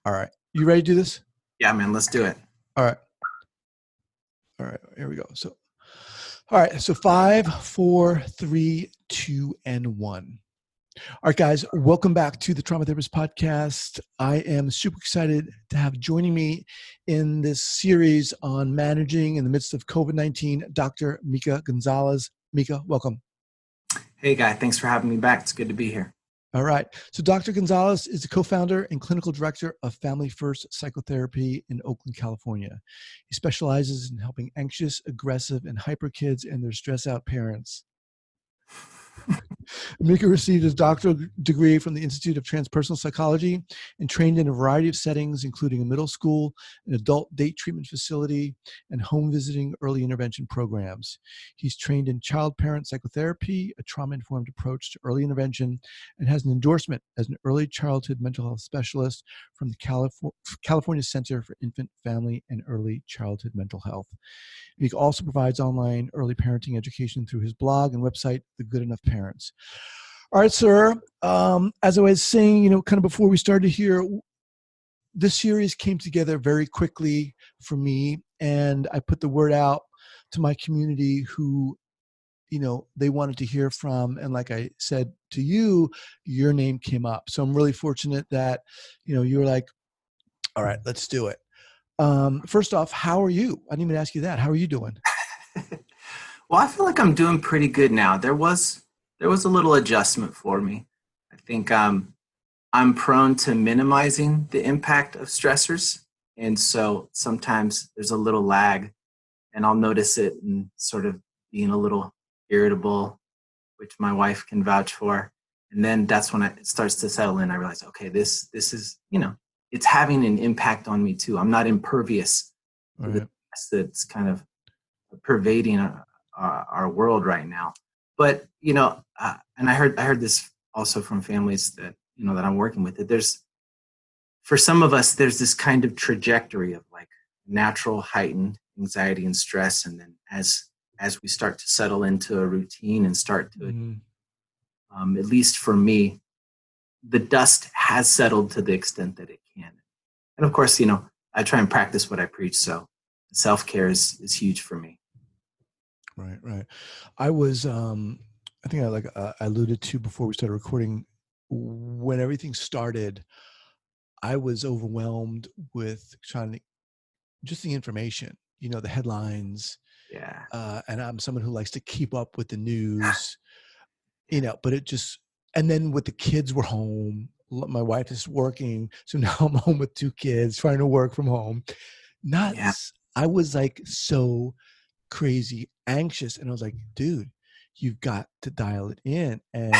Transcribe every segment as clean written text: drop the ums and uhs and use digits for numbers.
All right. You ready to do this? Yeah, man, let's do it. All right. All right. Here we go. All right. So 5, 4, 3, 2, and 1. All right, guys, welcome back to the Trauma Therapist Podcast. I am super excited to have joining me in this series on managing in the midst of COVID-19, Dr. Mica Gonzalez. Mica, welcome. Hey, Guy. Thanks for having me back. It's good to be here. All right. So Dr. Gonzalez is the co-founder and clinical director of Family First Psychotherapy in Oakland, California. He specializes in helping anxious, aggressive, and hyper kids and their stressed-out parents. Mica received his doctoral degree from the Institute of Transpersonal Psychology and trained in a variety of settings, including a middle school, an adult date treatment facility, and home visiting early intervention programs. He's trained in child-parent psychotherapy, a trauma-informed approach to early intervention, and has an endorsement as an early childhood mental health specialist from the California Center for Infant, Family, and Early Childhood Mental Health. He also provides online early parenting education through his blog and website, The Good Enough Parents. All right, sir. As I was saying, kind of before we started here, this series came together very quickly for me, and I put the word out to my community who, they wanted to hear from. And like I said to you, your name came up. So I'm really fortunate that, you were like, all right, let's do it. First off, how are you? I didn't even ask you that. How are you doing? Well, I feel like I'm doing pretty good now. There was a little adjustment for me. I think I'm prone to minimizing the impact of stressors. And so sometimes there's a little lag and I'll notice it and sort of being a little irritable, which my wife can vouch for. And then that's when it starts to settle in. I realize, okay, this is, it's having an impact on me too. I'm not impervious to the stress that's kind of pervading our world right now. But, and I heard this also from families that, that I'm working with, that for some of us, there's this kind of trajectory of like natural heightened anxiety and stress. And then as we start to settle into a routine and start to, at least for me, the dust has settled to the extent that it can. And of course, I try and practice what I preach. So self-care is huge for me. Right. I was, I think I alluded to before we started recording, when everything started, I was overwhelmed with trying to, just the information, the headlines. Yeah. And I'm someone who likes to keep up with the news, but it just, and then with the kids were home, my wife is working. So now I'm home with 2 kids trying to work from home. I was like so crazy anxious. And I was like, dude, you've got to dial it in. And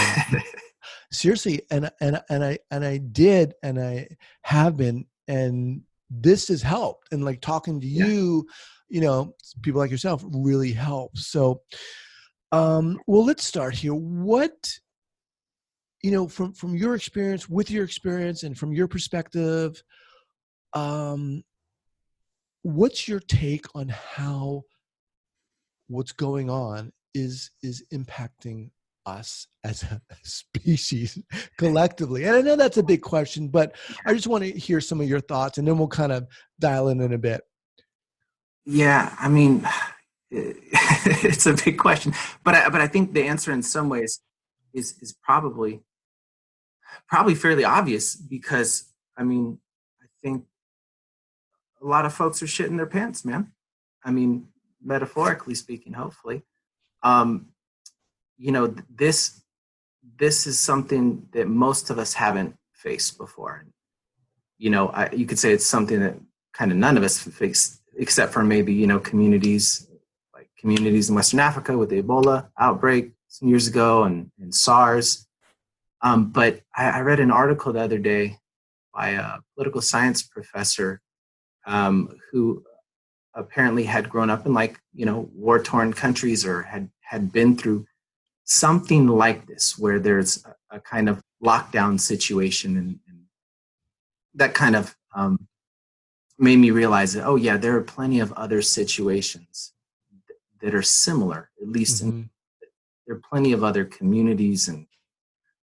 seriously. And I did, and I have been, and this has helped. And like talking to you, people like yourself really helps. So, well, let's start here. What, from your experience, with your experience and from your perspective, what's your take on how what's going on is impacting us as a species collectively? And I know that's a big question, but I just want to hear some of your thoughts, and then we'll kind of dial in a bit. Yeah, I mean, it's a big question, but I think the answer in some ways is probably fairly obvious, because I mean, I think a lot of folks are shitting their pants, man. I mean, metaphorically speaking, hopefully. This is something that most of us haven't faced before. You could say it's something that kind of none of us faced, except for maybe, communities in Western Africa with the Ebola outbreak some years ago and SARS. But I read an article the other day by a political science professor who apparently had grown up in war-torn countries, or had been through something like this, where there's a kind of lockdown situation, and that kind of made me realize that, oh yeah, there are plenty of other situations that are similar, at least there are plenty of other communities and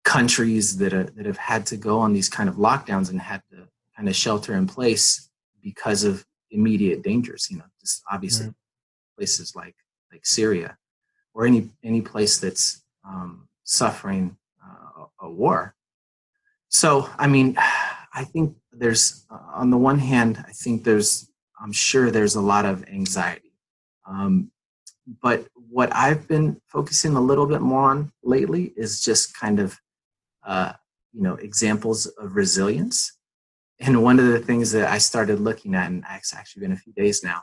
countries that have had to go on these kind of lockdowns and had to kind of shelter in place because of immediate dangers, just obviously Right. places like Syria or any place that's suffering a war. So, I mean, I think there's, on the one hand, I'm sure there's a lot of anxiety. But what I've been focusing a little bit more on lately is just kind of, examples of resilience. And one of the things that I started looking at, and it's actually been a few days now,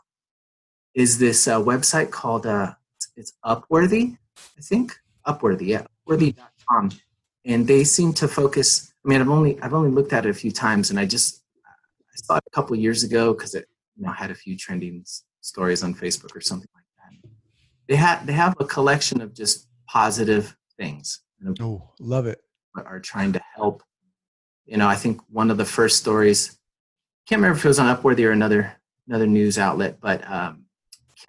is this website called, it's Upworthy, I think. Upworthy, yeah, Upworthy.com. And they seem to focus, I mean, I've only looked at it a few times, and I saw it a couple of years ago because it had a few trending stories on Facebook or something like that. They have a collection of just positive things. Oh, love it. Are trying to help. I think one of the first stories, can't remember if it was on Upworthy or another news outlet, but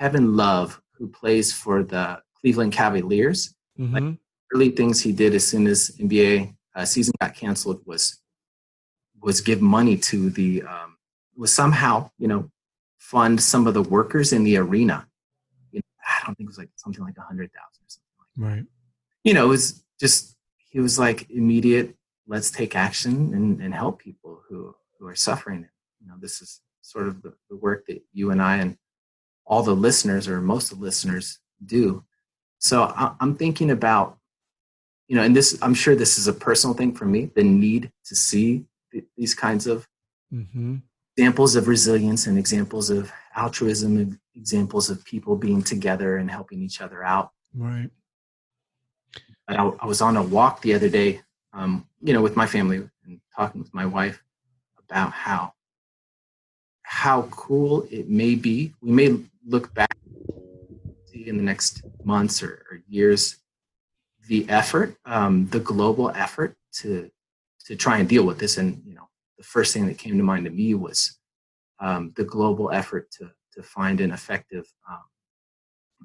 Kevin Love, who plays for the Cleveland Cavaliers, Mm-hmm. early things he did as soon as NBA season got canceled was give money to was somehow fund some of the workers in the arena. I don't think it was like something like 100,000 or something like that. Right. It was just, he was like, immediate, let's take action and help people who are suffering. This is sort of the work that you and I and all the listeners, or most of the listeners, do. So I'm thinking about, and this, I'm sure this is a personal thing for me, the need to see these kinds of Mm-hmm. examples of resilience and examples of altruism and examples of people being together and helping each other out. Right. But I was on a walk the other day, with my family and talking with my wife about how cool it may be. We may look back in the next months or years, the effort, the global effort to try and deal with this. And, the first thing that came to mind to me was the global effort to find an effective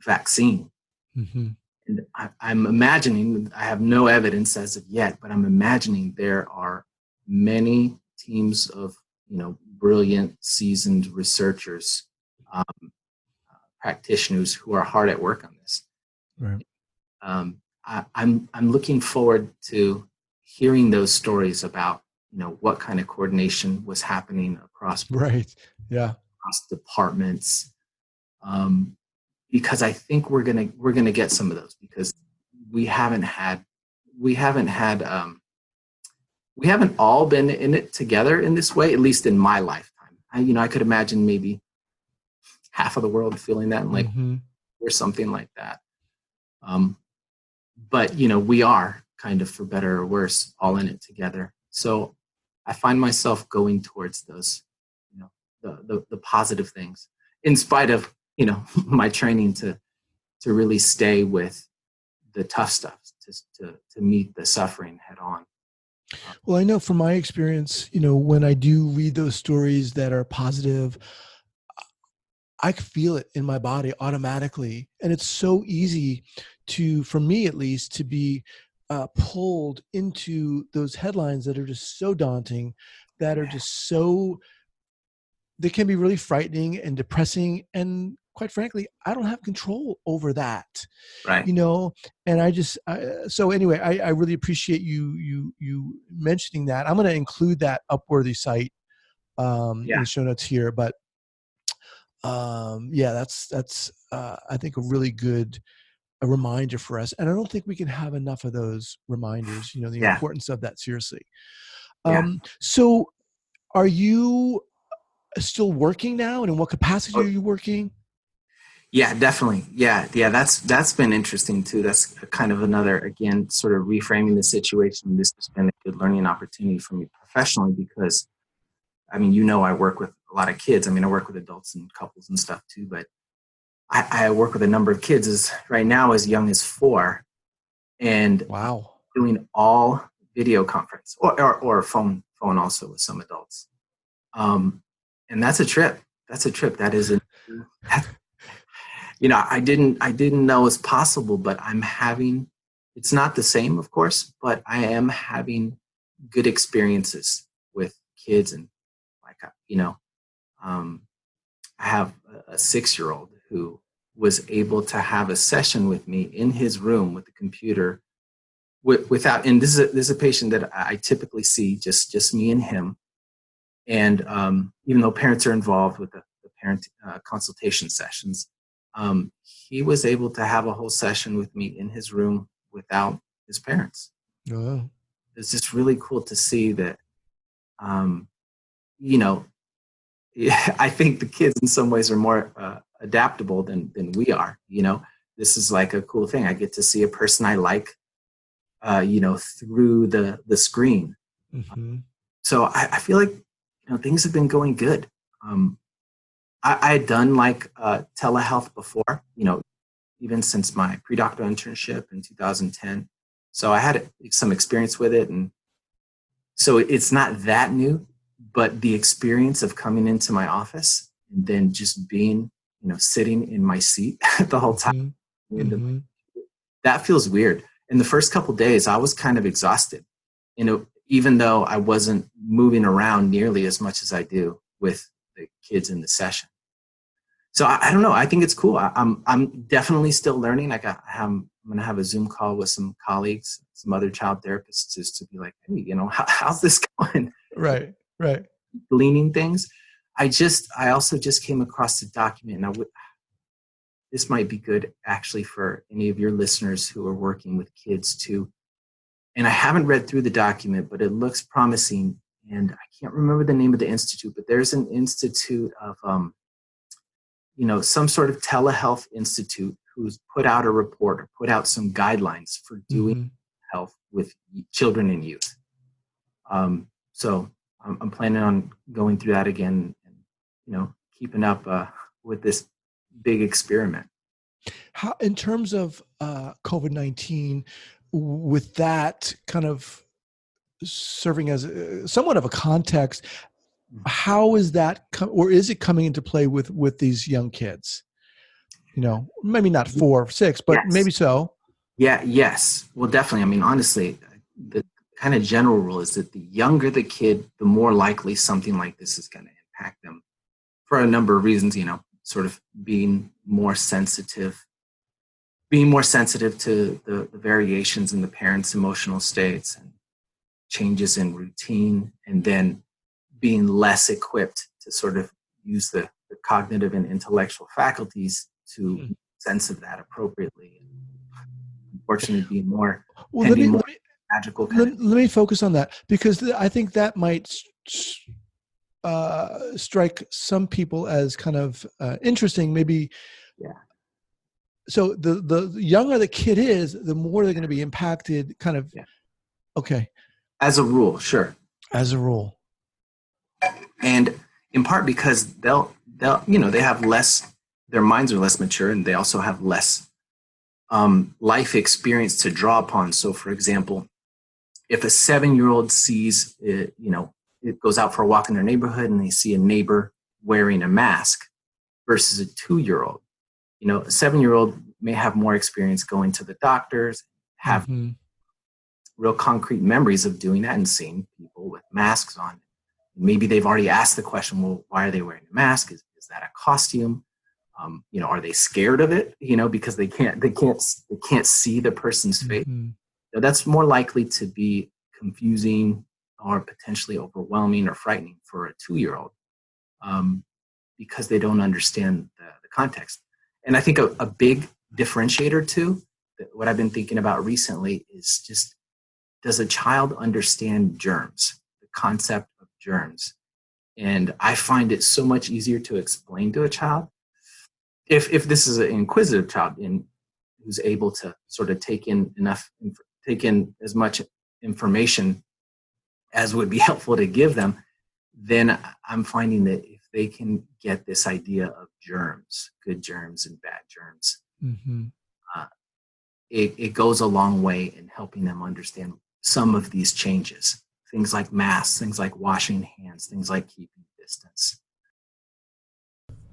vaccine. Mm-hmm. And I'm imagining, I have no evidence as of yet, but I'm imagining there are many teams of, brilliant, seasoned researchers, practitioners who are hard at work on this. Right. I'm looking forward to hearing those stories about, what kind of coordination was happening across departments, because I think we're gonna get some of those, because we haven't all been in it together in this way, at least in my lifetime. I could imagine maybe half of the world feeling that, and like, Mm-hmm. or something like that. But we are kind of, for better or worse, all in it together. So I find myself going towards those, the positive things, in spite of, my training to really stay with the tough stuff, to meet the suffering head on. Well, I know from my experience, when I do read those stories that are positive, I feel it in my body automatically. And it's so easy for me at least, to be pulled into those headlines that are just so daunting, that are just they can be really frightening and depressing. And quite frankly, I don't have control over that, Right. And so anyway, I really appreciate you mentioning that. I'm going to include that Upworthy site in the show notes here, but that's I think a really good reminder for us. And I don't think we can have enough of those reminders, the importance of that, seriously. So are you still working now, and in what capacity are you working? Yeah, definitely. Yeah. That's been interesting too. That's kind of another, again, sort of reframing the situation. This has been a good learning opportunity for me professionally, because I work with a lot of kids. I work with adults and couples and stuff too, but I work with a number of kids right now as young as 4, and wow, doing all video conference or phone also with some adults. And that's a trip. That is I didn't know it was possible, but it's not the same, of course, but I am having good experiences with kids and you know, I have a 6-year-old who was able to have a session with me in his room with the computer without, and this is a patient that I typically see just me and him. And even though parents are involved with the parent consultation sessions, he was able to have a whole session with me in his room without his parents. Oh. It's just really cool to see that, you know, I think the kids in some ways are more adaptable than we are. You know, this is like a cool thing. I get to see a person I like, you know, through the screen. Mm-hmm. So I feel like, you know, things have been going good. I had done like telehealth before, you know, even since my pre-doctoral internship in 2010. So I had some experience with it. And so it's not that new, but the experience of coming into my office and then just being, you know, sitting in my seat the whole time, Mm-hmm. that feels weird. In the first couple of days, I was kind of exhausted, you know, even though I wasn't moving around nearly as much as I do with the kids in the session. So I don't know. I think it's cool. I'm definitely still learning. I'm going to have a Zoom call with some colleagues, some other child therapists, just to be like, hey, you know, how's this going? Right. Gleaning things. I also just came across the document, and this might be good actually for any of your listeners who are working with kids too. And I haven't read through the document, but it looks promising. And I can't remember the name of the institute, but there's an institute of, you know, some sort of telehealth institute who's put out a report or put out some guidelines for doing health with children and youth. So I'm planning on going through that again and, you know, keeping up with this big experiment. How, in terms of COVID-19, with that kind of serving as somewhat of a context, how is that, or is it coming into play with these young kids? You know, maybe not 4 or 6, but Yes. maybe so. Yeah. Yes. Well, definitely. I mean, honestly, the kind of general rule is that the younger the kid, the more likely something like this is going to impact them for a number of reasons, you know, sort of being more sensitive to the variations in the parents' emotional states and changes in routine, and then being less equipped to sort of use the cognitive and intellectual faculties to make sense of that appropriately. Unfortunately, being more magical. Let me focus on that, because I think that might strike some people as kind of interesting, maybe. Yeah. So the younger the kid is, the more they're going to be impacted, kind of. Yeah. Okay. As a rule, sure. As a rule. And in part because they'll you know, they have less, their minds are less mature, and they also have less life experience to draw upon. So for example, if a 7-year-old sees, you know, it goes out for a walk in their neighborhood and they see a neighbor wearing a mask versus a 2-year-old, you know, a 7-year-old may have more experience going to the doctors, have real concrete memories of doing that and seeing people with masks on. Maybe they've already asked the question, well, why are they wearing a mask? Is that a costume? You know, are they scared of it? You know, because they can't see the person's face. Now, that's more likely to be confusing or potentially overwhelming or frightening for a 2-year-old, because they don't understand the context. And I think a big differentiator too, what I've been thinking about recently, is just, does a child understand germs, the concept of germs? And I find it so much easier to explain to a child, if this is an inquisitive child who's able to sort of take in as much information as would be helpful to give them, then I'm finding that if they can get this idea of germs, good germs and bad germs, it goes a long way in helping them understand some of these changes. Things like masks, things like washing hands, things like keeping distance.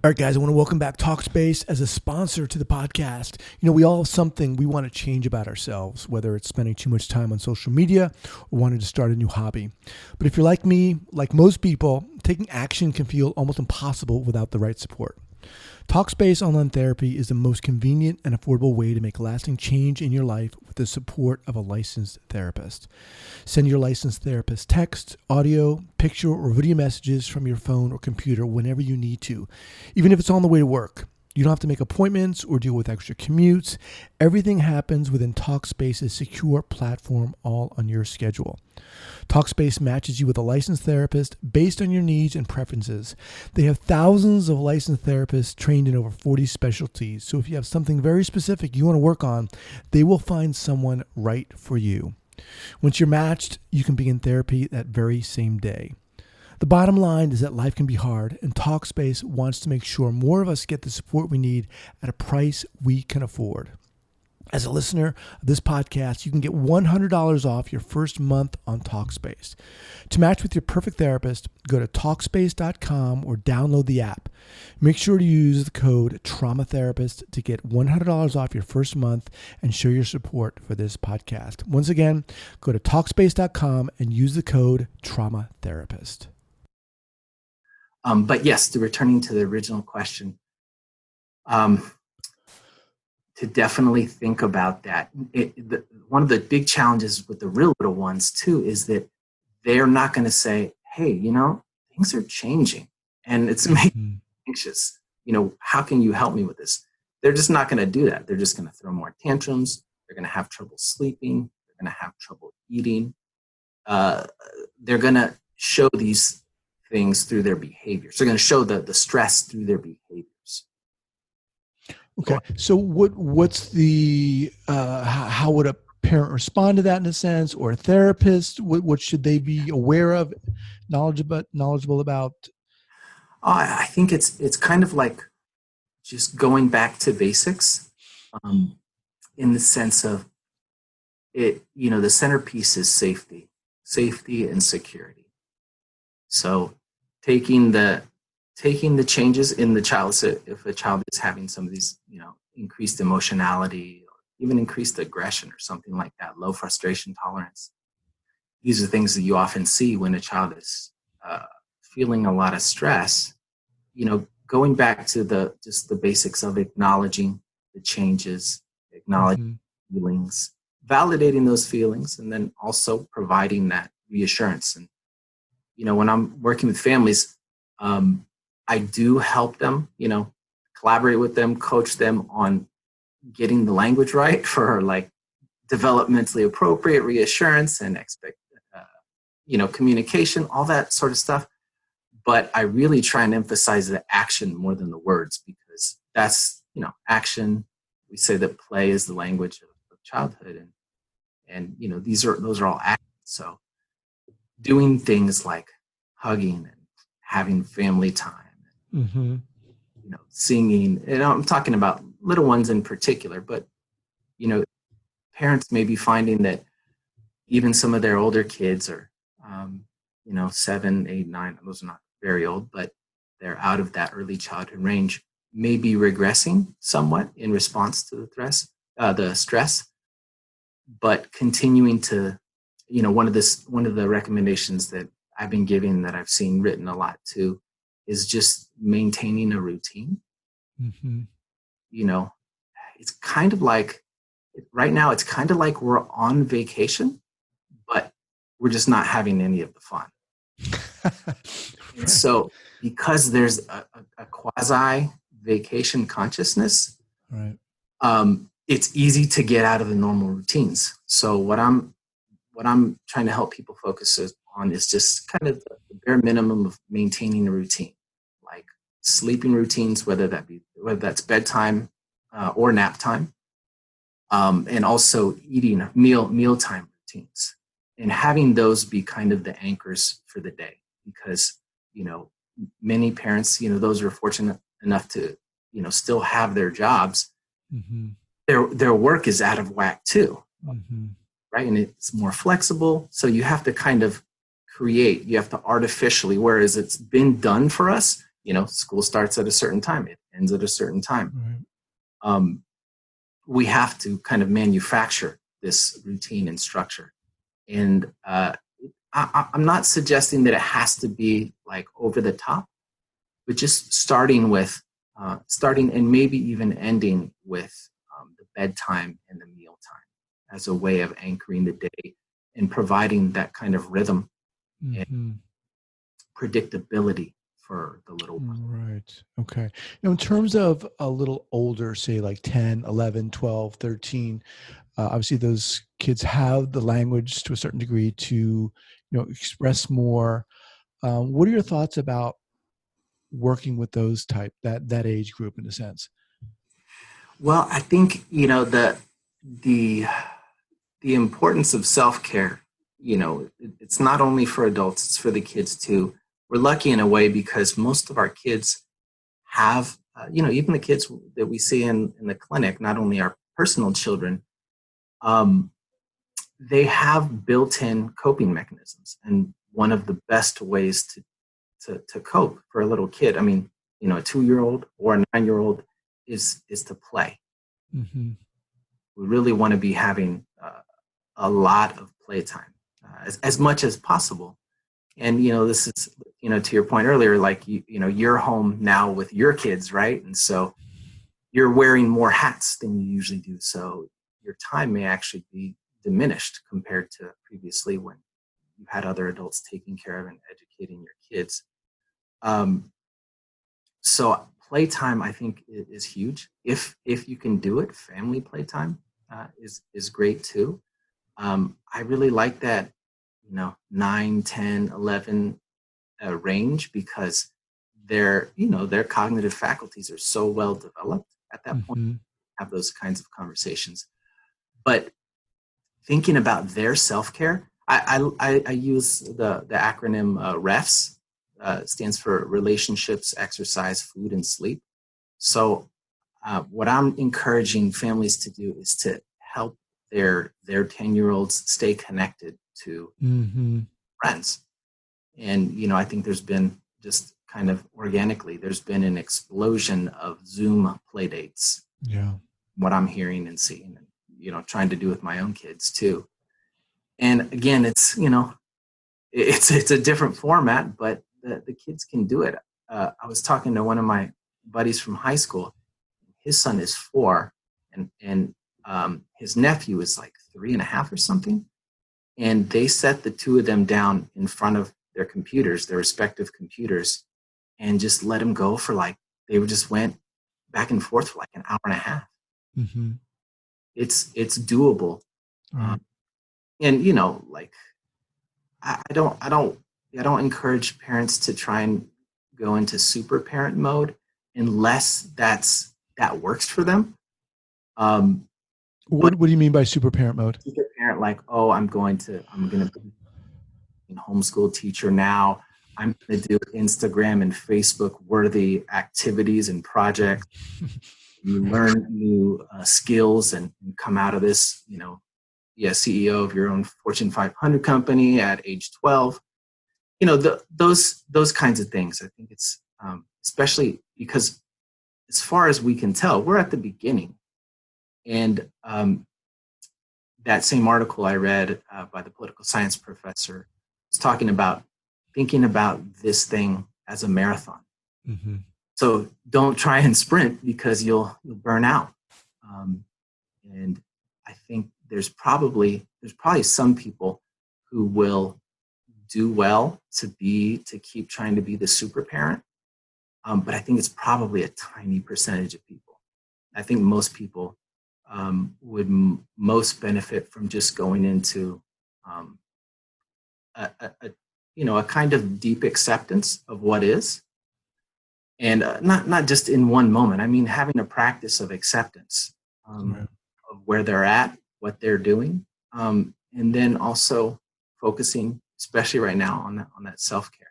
All right, guys, I want to welcome back Talkspace as a sponsor to the podcast. You know, we all have something we want to change about ourselves, whether it's spending too much time on social media or wanting to start a new hobby. But if you're like me, like most people, taking action can feel almost impossible without the right support. Talkspace Online Therapy is the most convenient and affordable way to make lasting change in your life with the support of a licensed therapist. Send your licensed therapist text, audio, picture, or video messages from your phone or computer whenever you need to, even if it's on the way to work. You don't have to make appointments or deal with extra commutes. Everything happens within Talkspace's secure platform, all on your schedule. Talkspace matches you with a licensed therapist based on your needs and preferences. They have thousands of licensed therapists trained in over 40 specialties. So if you have something very specific you want to work on, they will find someone right for you. Once you're matched, you can begin therapy that very same day. The bottom line is that life can be hard, and Talkspace wants to make sure more of us get the support we need at a price we can afford. As a listener of this podcast, you can get $100 off your first month on Talkspace. To match with your perfect therapist, go to Talkspace.com or download the app. Make sure to use the code TRAUMATherapist to get $100 off your first month and show your support for this podcast. Once again, go to Talkspace.com and use the code TRAUMATherapist. But yes, returning to the original question, to definitely think about that. One of the big challenges with the real little ones too is that they're not going to say, hey, you know, things are changing and it's making me anxious. You know, how can you help me with this? They're just not going to do that. They're just going to throw more tantrums. They're going to have trouble sleeping. They're going to have trouble eating. They're going to show these things through their behaviors. They're going to show the stress through their behaviors. Okay. So what's the, how would a parent respond to that in a sense, or a therapist? What should they be aware of, knowledgeable about? I think it's kind of like just going back to basics, in the sense of it, you know, the centerpiece is safety and security. So taking the changes in the child, so if a child is having some of these, you know, increased emotionality or even increased aggression or something like that, low frustration tolerance, these are things that you often see when a child is feeling a lot of stress. You know, going back to just the basics of acknowledging the changes, acknowledging feelings, validating those feelings, and then also providing that reassurance. And, you know, when I'm working with families, I do help them, you know, collaborate with them, coach them on getting the language right for like developmentally appropriate reassurance and communication, all that sort of stuff. But I really try and emphasize the action more than the words, because that's, you know, action. We say that play is the language of childhood, and you know, those are all actions. So doing things like hugging and having family time, you know, singing, and I'm talking about little ones in particular, but, you know, parents may be finding that even some of their older kids are, 7, 8, 9, those are not very old, but they're out of that early childhood range, may be regressing somewhat in response to the stress, but continuing to, you know, one of the recommendations that I've been giving, that I've seen written a lot too, is just maintaining a routine. You know, it's kind of like, right now, it's kind of like we're on vacation, but we're just not having any of the fun. And so because there's a quasi vacation consciousness, right, it's easy to get out of the normal routines. So what I'm trying to help people focus on is just kind of the bare minimum of maintaining a routine, like sleeping routines, whether that's bedtime or nap time, and also eating mealtime routines, and having those be kind of the anchors for the day. Because, you know, many parents, you know, those who are fortunate enough to, you know, still have their jobs, their work is out of whack too, right? And it's more flexible. So you have to kind of you have to artificially, whereas it's been done for us, school starts at a certain time, it ends at a certain time. Right. We have to kind of manufacture this routine and structure. And I'm not suggesting that it has to be like over the top, but just starting and maybe even ending with the bedtime and the meal time as a way of anchoring the day and providing that kind of rhythm and predictability for the little one. Right. Okay. Now, in terms of a little older, say like 10, 11, 12, 13, obviously those kids have the language to a certain degree to, express more. What are your thoughts about working with those that age group in a sense? Well, I think, the importance of self-care, it's not only for adults, it's for the kids too. We're lucky in a way because most of our kids have, even the kids that we see in the clinic, not only our personal children, they have built-in coping mechanisms. And one of the best ways to cope for a little kid, a 2-year-old or a 9-year-old is to play. Mm-hmm. We really want to be having a lot of playtime, as much as possible. And, this is, to your point earlier, like, you're home now with your kids, right? And so you're wearing more hats than you usually do. So your time may actually be diminished compared to previously when you had other adults taking care of and educating your kids. So playtime, I think, is huge. If you can do it, family playtime is great too. I really like that, 9, 10, 11 range because their cognitive faculties are so well developed at that point, have those kinds of conversations. But thinking about their self-care, I use the acronym REFS, stands for relationships, exercise, food, and sleep. So what I'm encouraging families to do is to help their 10-year-olds stay connected to friends. And, I think there's been just kind of organically, there's been an explosion of Zoom play dates. Yeah. What I'm hearing and seeing, and, trying to do with my own kids too. And again, it's a different format, but the kids can do it. I was talking to one of my buddies from high school. His son is 4, and his nephew is like 3.5 or something. And they set the two of them down in front of their computers, their respective computers, and just let them go for they just went back and forth for like an hour and a half. Mm-hmm. It's doable. Right. And I don't encourage parents to try and go into super parent mode unless that works for them. What do you mean by super parent mode? Super parent, like, oh, I'm going to be a homeschool teacher now. I'm going to do Instagram and Facebook worthy activities and projects. You learn new skills and come out of this, CEO of your own Fortune 500 company at age 12. Those kinds of things. I think it's especially because as far as we can tell, we're at the beginning. And that same article I read by the political science professor was talking about thinking about this thing as a marathon. Mm-hmm. So don't try and sprint because you'll burn out. And I think there's probably some people who will do well to keep trying to be the super parent. But I think it's probably a tiny percentage of people. I think most people would most benefit from just going into a kind of deep acceptance of what is, and not just in one moment. I mean, having a practice of acceptance Right. of where they're at, what they're doing, and then also focusing, especially right now, on that self-care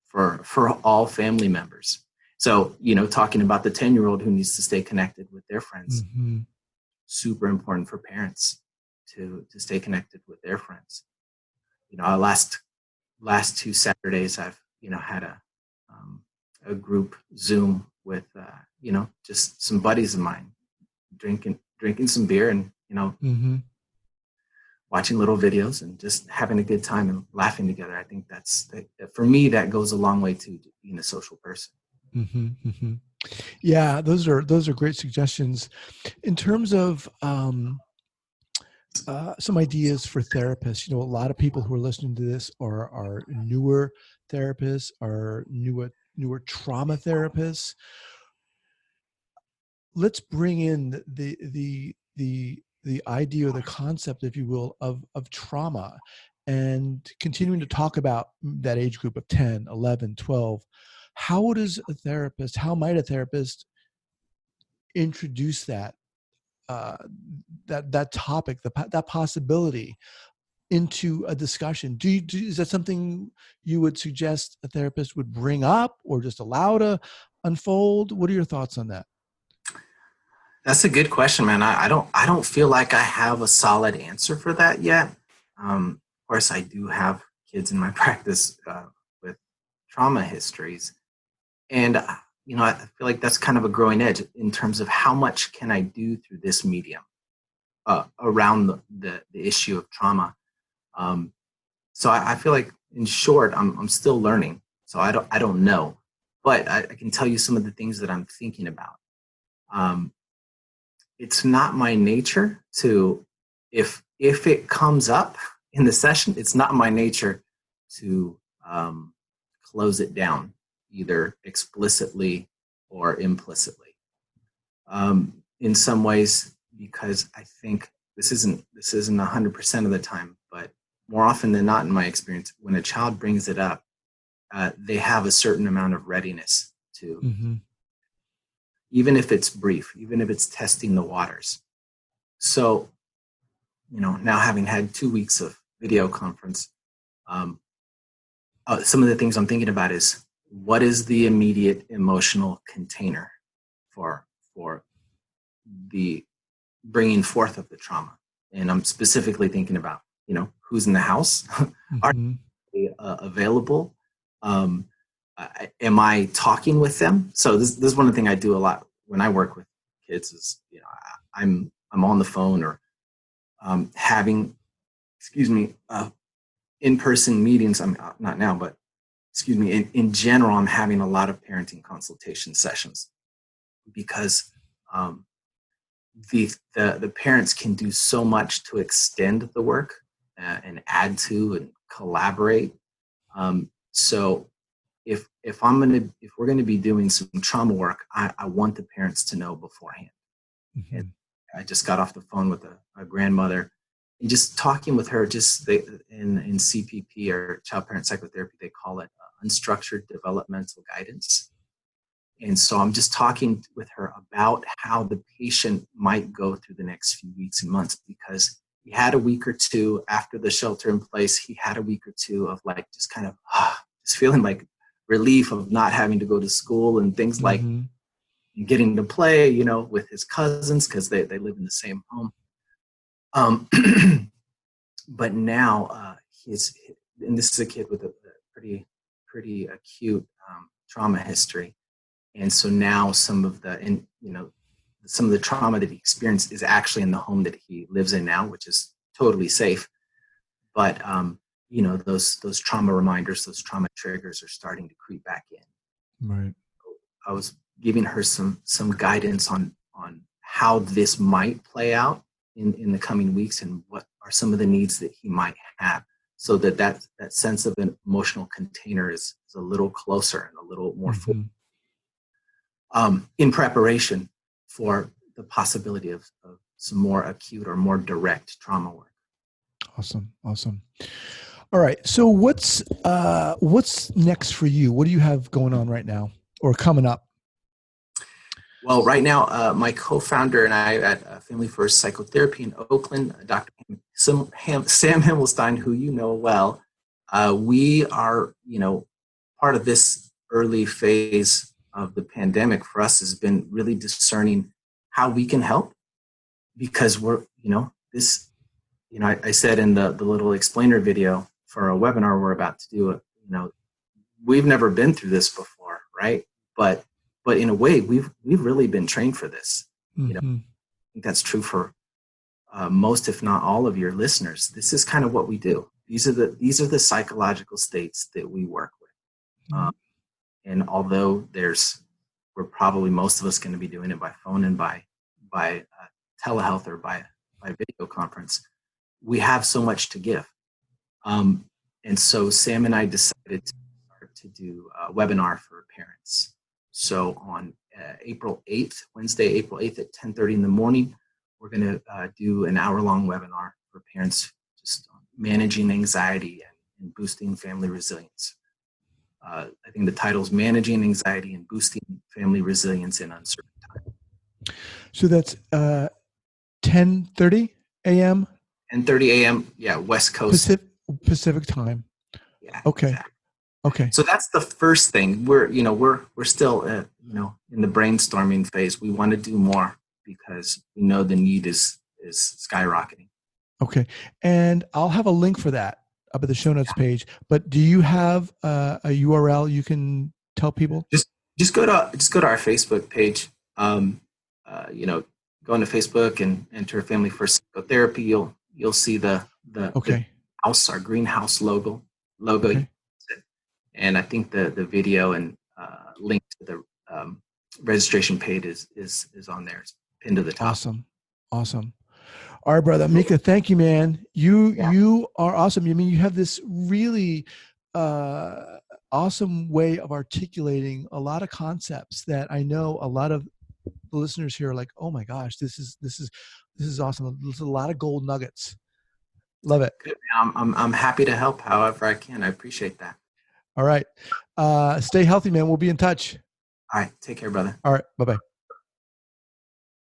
for all family members. So, talking about the 10-year-old who needs to stay connected with their friends, super important for parents to stay connected with their friends. Our last 2 Saturdays, I've had a group Zoom with, just some buddies of mine, drinking some beer and, Mm-hmm. watching little videos and just having a good time and laughing together. I think for me, that goes a long way to being a social person. Mm-hmm. Mm-hmm. Yeah, those are great suggestions. In terms of some ideas for therapists, a lot of people who are listening to this are newer therapists, are newer trauma therapists. Let's bring in the idea or the concept, if you will, of trauma, and continuing to talk about that age group of 10, 11, 12. How might a therapist introduce that that topic, that possibility into a discussion? Is that something you would suggest a therapist would bring up or just allow to unfold? What are your thoughts on that? That's a good question, man. I don't feel like I have a solid answer for that yet. Of course, I do have kids in my practice with trauma histories, and I feel like that's kind of a growing edge in terms of how much can I do through this medium around the issue of trauma. So I feel like, in short, I'm still learning. So I don't know, but I can tell you some of the things that I'm thinking about. It's not my nature to, if it comes up in the session, it's not my nature to close it down, either explicitly or implicitly. In some ways, because I think this isn't 100% of the time, but more often than not, in my experience, when a child brings it up, they have a certain amount of readiness to, Mm-hmm. even if it's brief, even if it's testing the waters. So, now having had 2 weeks of video conference, some of the things I'm thinking about is, what is the immediate emotional container for the bringing forth of the trauma? And I'm specifically thinking about, who's in the house, are Mm-hmm. they available? Am I talking with them? So this is one of the things I do a lot when I work with kids is, I'm on the phone or having, in-person meetings. I'm not now, but in general, I'm having a lot of parenting consultation sessions because the parents can do so much to extend the work and add to and collaborate. So if we're gonna be doing some trauma work, I want the parents to know beforehand. Mm-hmm. And I just got off the phone with a grandmother, and just talking with her. In CPP, or child parent psychotherapy, they call it unstructured developmental guidance. And so I'm just talking with her about how the patient might go through the next few weeks and months, because he had a week or two after the shelter in place. He had a week or two of like just kind of just feeling like relief of not having to go to school and things like Mm-hmm. getting to play, with his cousins because they live in the same home. But now and this is a kid with a pretty acute trauma history. And so now some of the trauma that he experienced is actually in the home that he lives in now, which is totally safe. But those trauma reminders, those trauma triggers are starting to creep back in. Right. I was giving her some guidance on how this might play out in the coming weeks, and what are some of the needs that he might have, so that sense of an emotional container is a little closer and a little more full. In preparation for the possibility of some more acute or more direct trauma work. Awesome. All right. So what's next for you? What do you have going on right now or coming up? Well, right now, my co-founder and I at Family First Psychotherapy in Oakland, Dr. Sam Himmelstein, who you know well, we are, part of this early phase of the pandemic for us has been really discerning how we can help, because we're, I said in the little explainer video for a webinar we're about to do, we've never been through this before, right? But in a way, we've really been trained for this. You know, Mm-hmm. I think that's true for most, if not all, of your listeners. This is kind of what we do. These are the psychological states that we work with. And although we're probably most of us going to be doing it by phone and by telehealth or by video conference, we have so much to give. And so Sam and I decided to start to do a webinar for parents. So on Wednesday, April 8th at 10:30 in the morning, we're going to do an hour-long webinar for parents just on managing anxiety and boosting family resilience. I think the title is Managing Anxiety and Boosting Family Resilience in Uncertain Times. So that's 10:30 a.m. 10:30 a.m. Yeah, West Coast. Pacific time. Yeah. Okay. Exactly. Okay. So that's the first thing. We're still in the brainstorming phase. We want to do more because we know the need is skyrocketing. Okay. And I'll have a link for that up at the show notes page. But do you have a URL you can tell people? Just go to our Facebook page. Go into Facebook and enter Family First Psychotherapy. You'll see the house, our greenhouse logo. Okay. And I think the video and link to the registration page is on there. It's pinned to the top. Awesome. All right, brother. Mica, thank you, man. You are awesome. I mean, you have this really awesome way of articulating a lot of concepts that I know a lot of the listeners here are like, oh my gosh, this is awesome. There's a lot of gold nuggets. Love it. Good. I'm happy to help however I can. I appreciate that. All right. Stay healthy, man. We'll be in touch. All right. Take care, brother. All right. Bye-bye.